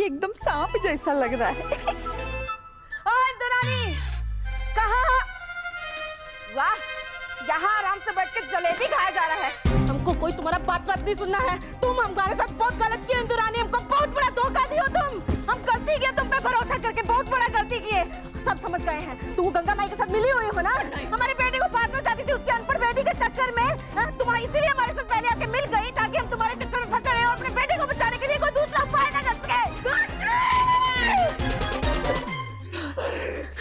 ये एकदम सांप जैसा लग रहा है। इंदुरानी कहाँ? वाह, यहाँ आराम से बैठ के जलेबी खाया जा रहा है। हमको कोई तुम्हारा बात नहीं सुनना है। तुम हमारे साथ बहुत गलत किए इंदुरानी, हमको बहुत बड़ा धोखा दिया तुम। हम गलती किए, तुम पे भरोसा करके बहुत बड़ा गलती किए। सब समझ गए हैं। तू गंगा माई के साथ मिली हुई हो ना? हमारी बेटी को फाड़ना चाहती थी, उसके अनपढ़ बेटी के चक्कर में तुम्हारी, इसीलिए हमारे साथ पहले आके मिल गई ताकि हम तुम्हारे चक्कर में फंसे रहे और अपने बेटे को बचाने के लिए कोई दूसरा उपाय न कर सके।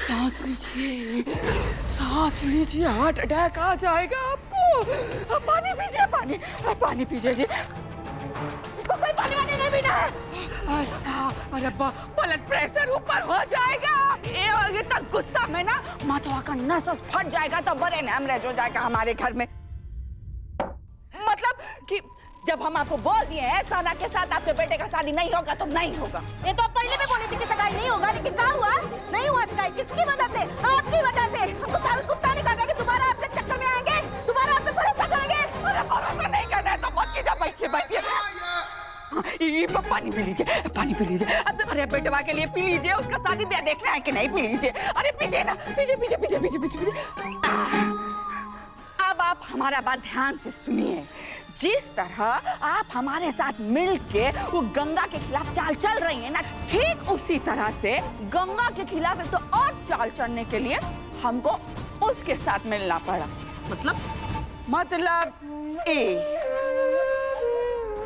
सांस लीजिए, सांस लीजिए, हार्ट अटैक आ जाएगा आपको। पानी पीजिए, पानी पीजिए जी। कोई पानी वानी नहीं पीना है। अरे ब्लड प्रेशर ऊपर हो जाएगा। ये तक गुस्सा में ना माथा का नस फट जाएगा तो बड़े हेमरेज हो जाएगा हमारे घर में। मतलब कि जब हम आपको बोल दिए हैं साना के साथ आपके बेटे का शादी नहीं होगा तो नहीं होगा। ये तो पहले भी बोली थी कि सगाई नहीं होगा, लेकिन क्या हुआ? नहीं हुआ सगाई। किसकी वजह से? आपकी वजह से। हमको साबित कुत्ता नहीं करना कि दोबारा आपके चक्कर में आएंगे, दोबारा आप पे भरोसा करेंगे। अरे भरोसा नहीं करना है तो मत कीजिए, बैठिए। पानी पी लीजिए, पानी पी लीजिए। अरे बेटवा के लिए पी लीजिए, उसका शादी ब्याह देखना है कि नहीं, पी लीजिए। अरे पीजिए ना, पीजिए। अब आप हमारा बात ध्यान से सुनिए। जिस तरह आप हमारे साथ मिलके वो गंगा के खिलाफ चाल चल रही है ना, ठीक उसी तरह से गंगा के खिलाफ एक तो और चाल चलने के लिए हमको उसके साथ मिलना पड़ा। मतलब ये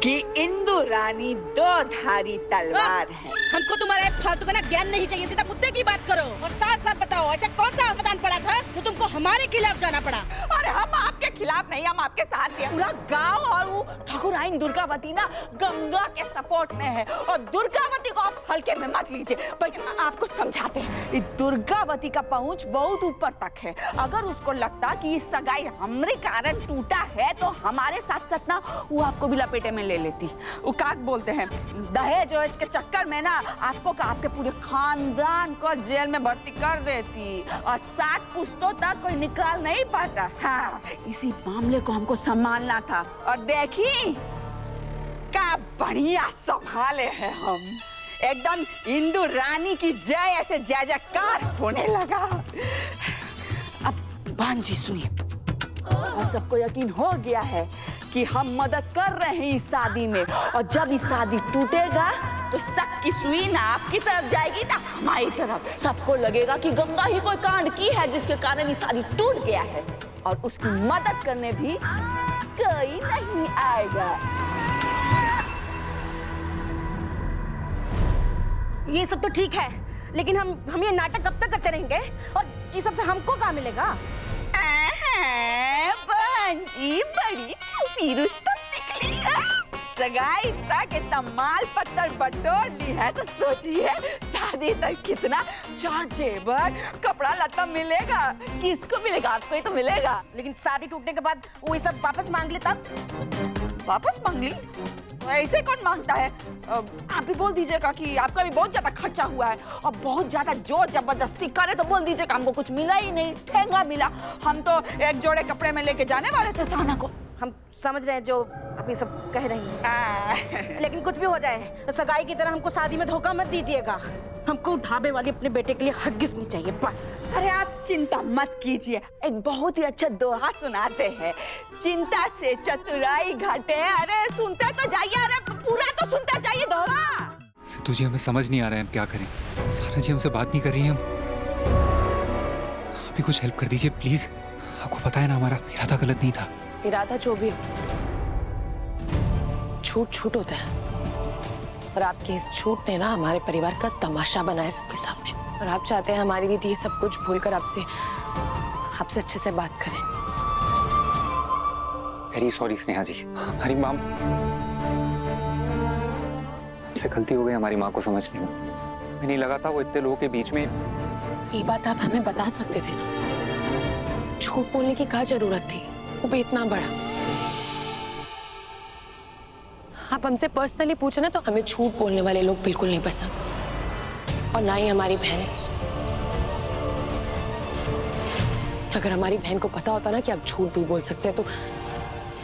कि इंदुरानी दो धारी तलवार है। हमको तुम्हारा फालतू का ना ज्ञान नहीं चाहिए, सीधा मुद्दे की बात करो और साफ साफ बताओ, ऐसा कौन सा आवेदन पड़ा था जो तुमको हमारे खिलाफ जाना पड़ा? अरे हम आपके खिलाफ नहीं, हम आपके साथ हैं। पूरा गांव और वो ठाकुराइन दुर्गावती ना गंगा के सपोर्ट में है और दुर्गावती को आप हल्के में मत लीजिए। पर आपको समझाते हैं, दुर्गावती का पहुंच बहुत ऊपर तक है। अगर उसको लगता कि ये सगाई हमारे कारण टूटा है तो हमारे साथ साथ ना वो आपको भी लपेटे में ले लेती। वो काक बोलते हैं, दहेज वहेज के चक्कर में ना आपको का आपके पूरे खानदान को जेल में भर्ती कर देती और 60 पुश्तों तक कोई निकाल नहीं पाता। हाँ, इसी मामले को हमको संभालना था और देखी क्या बढ़िया संभाले हैं हम। एकदम इंदु रानी की जय ऐसे जय जयकार होने लगा। अब बान जी सुनिए, और सबको यकीन हो गया है कि हम मदद कर रहे हैं इस शादी में, और जब इस शादी टूटेगा तो सबकी सुई ना आपकी तरफ जाएगी ना हमारी तरफ। सबको लगेगा कि गंगा ही कोई कांड की है जिसके कारण ये शादी टूट गया है, और उसकी मदद करने भी कोई नहीं आएगा। ये सब तो ठीक है, लेकिन हम ये नाटक कब तक करते रहेंगे और ये सब से हमको क्या मिलेगा? जी बड़ी छुपी रुस्तम निकली। सगाई तक इतना माल पत्थर बटोर ली है तो सोचिए शादी तक कितना चार जेवर कपड़ा लता मिलेगा। किसको मिलेगा? आपको ही तो मिलेगा। लेकिन शादी टूटने के बाद वो ये सब वापस मांग ले तब? वापस मांग ली? ऐसे कौन मांगता है? आप भी बोल दीजिएगा कि आपका भी बहुत ज्यादा खर्चा हुआ है और बहुत ज्यादा जोर जबरदस्ती करे तो बोल दीजिएगा हमको कुछ मिला ही नहीं, ठेंगा मिला। हम तो एक जोड़े कपड़े में लेके जाने वाले थे साना को। हम समझ रहे हैं जो आप ये सब कह रही हैं, लेकिन कुछ भी हो जाए तो सगाई की तरह हमको शादी में धोखा मत दीजिएगा। हमको ढाबे वाली अपने बेटे के लिए हरगिज़ नहीं चाहिए, बस। अरे आप चिंता मत कीजिए, एक बहुत ही अच्छा दोहा सुनाते हैं, चिंता से चतुराई घटे। अरे सुनते तो जाइए, अरे पूरा तो सुनते जाइए दोहा। तुझे हमें समझ नहीं आ रहा है हम क्या करें। सारा जी हमसे बात नहीं कर रही है, हम आप भी कुछ हेल्प कर दीजिए प्लीज। आपको पता है ना हमारा इरादा गलत नहीं था। इरादा जो भी झूठ झूठ होता है, और आपके इस झूठ ने ना हमारे परिवार का तमाशा बनाया सबके सामने। और आप चाहते हैं हमारी दीदी ये सब कुछ भूलकर आपसे अच्छे से बात करें। वेरी सॉरी स्नेहा जी, हमारी माँ से गलती हो गई हमारी माँ को समझने में। हमें नहीं लगा था वो इतने लोगों के बीच में। ये बात आप हमें बता सकते थे ना, झूठ बोलने की क्या जरूरत थी, वो भी इतना बड़ा। आप हमसे पर्सनली पूछे ना तो हमें झूठ बोलने वाले लोग बिल्कुल नहीं पसंद, और ना ही हमारी बहन को। अगर हमारी बहन को पता होता ना कि आप झूठ भी बोल सकते हैं तो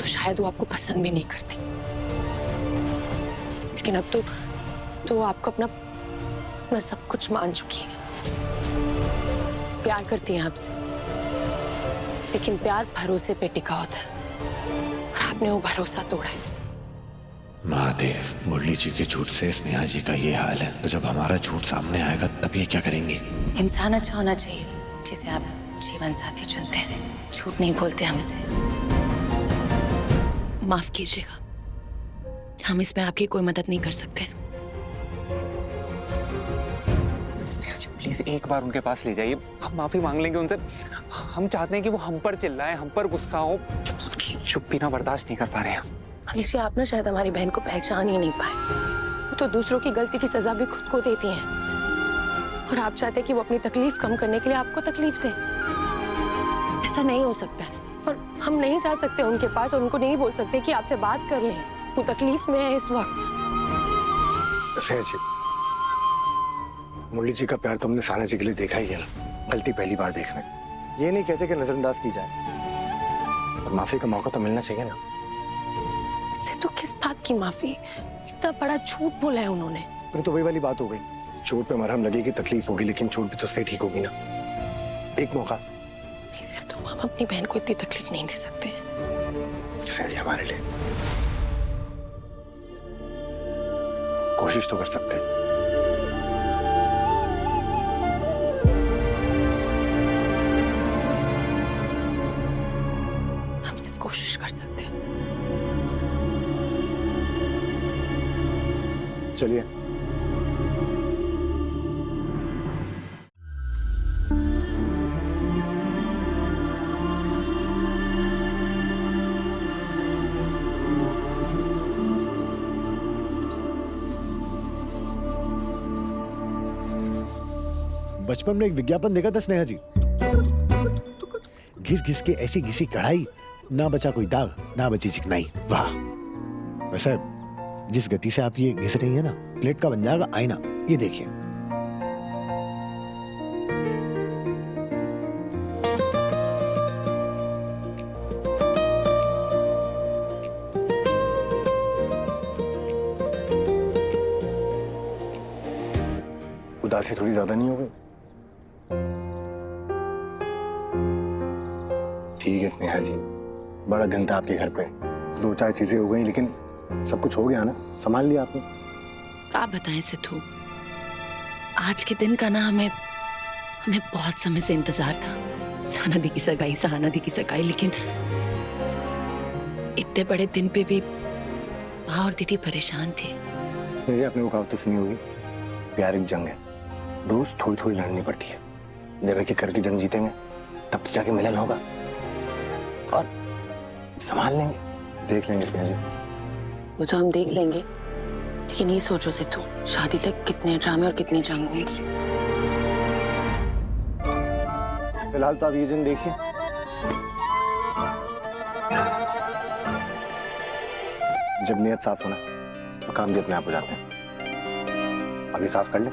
शायद वो आपको पसंद भी नहीं करती। लेकिन अब तो आपको अपना मैं सब कुछ मान चुकी हूँ। प्यार करती हैं आपसे, लेकिन प्यार भरोसे पे टिका होता है और आपने वो भरोसा तोड़ा है। महादेव, मुरली जी के झूठ से स्नेहा जी का ये हाल है, तो जब हमारा झूठ सामने आएगा तब ये क्या करेंगे? इंसान अच्छा होना चाहिए जिसे आप जीवन साथी चुनते हैं, झूठ नहीं बोलते हमसे। माफ कीजिएगा, हम इसमें आपकी कोई मदद नहीं कर सकते। स्नेहा जी प्लीज एक बार उनके पास ले जाइए, हम माफी मांग लेंगे उनसे। हम चाहते हैं कि वो हम पर चिल्लाएं, हम पर गुस्सा हो, उनकी चुप पीना बर्दाश्त नहीं कर पा रहे हैं। मनीषा, आप ना शायद हमारी बहन को पहचान ही नहीं पाए। वो तो दूसरों की गलती की सजा भी खुद को देती हैं, और आप चाहते हैं कि वो अपनी तकलीफ कम करने के लिए आपको तकलीफ दे। ऐसा नहीं हो सकता है, और हम नहीं जा सकते उनके पास और उनको नहीं बोल सकते कि आपसे बात कर लें, वो तकलीफ में है इस वक्त। स्नेहा जी, मुरली जी का प्यार तो हमने साना जी के लिए देखा ही है ना, गलती पहली बार देख रहे हैं। ये नहीं कहते कि नजरअंदाज की जाए, और माफी का मौका तो मिलना चाहिए ना। से तो किस बात की माफी? इतना बड़ा झूठ बोला है उन्होंने। फिर तो वही वाली बात हो गई, चोट पे मरहम लगेगी, तकलीफ होगी, लेकिन चोट भी तो उससे ठीक होगी ना। एक मौका। नहीं सर, तो हम अपनी बहन को इतनी तकलीफ नहीं दे सकते। सही हमारे लिए कोशिश तो कर सकते हैं। हम सिर्फ कोशिश कर सकते हैं। चलिए। बचपन में एक विज्ञापन देखा था स्नेहा जी, घिस घिस के ऐसी घिसी कढ़ाई, ना बचा कोई दाग, ना बची चिकनाई। वाह! वैसे जिस गति से आप ये घिस रही है ना, प्लेट का बन जाएगा आईना। ये देखिए। उदासी थोड़ी ज्यादा नहीं हो गई? ठीक है स्नेहा जी, बड़ा दिन था आपके घर पे, 2-4 चीजें हो गई, लेकिन सब कुछ हो गया ना, संभाल लिया आपने। क्या बताएं सिद्धू, आज के दिन का ना हमें बहुत समय से इंतजार था। सहाना दी की सगाई, लेकिन इतने बड़े दिन पे भी माँ और दीदी परेशान थे। मुझे आपने वो कहावत तो सुनी होगी, प्यार एक जंग है, रोज थोड़ी थोड़ी लड़नी पड़ती है। जब एक एक करके जंग जीतेंगे तब तो जाके मिलन होगा, और संभाल लेंगे, देख लेंगे स्नेहा जी। वो तो हम देख लेंगे, लेकिन ये सोचो सिद्धू, शादी तक कितने ड्रामे और कितनी जंग होंगी। फिलहाल तो आप ये जंग देखिए। जब नियत साफ होना तो काम भी अपने आप हो जाते हैं। अभी साफ कर ले।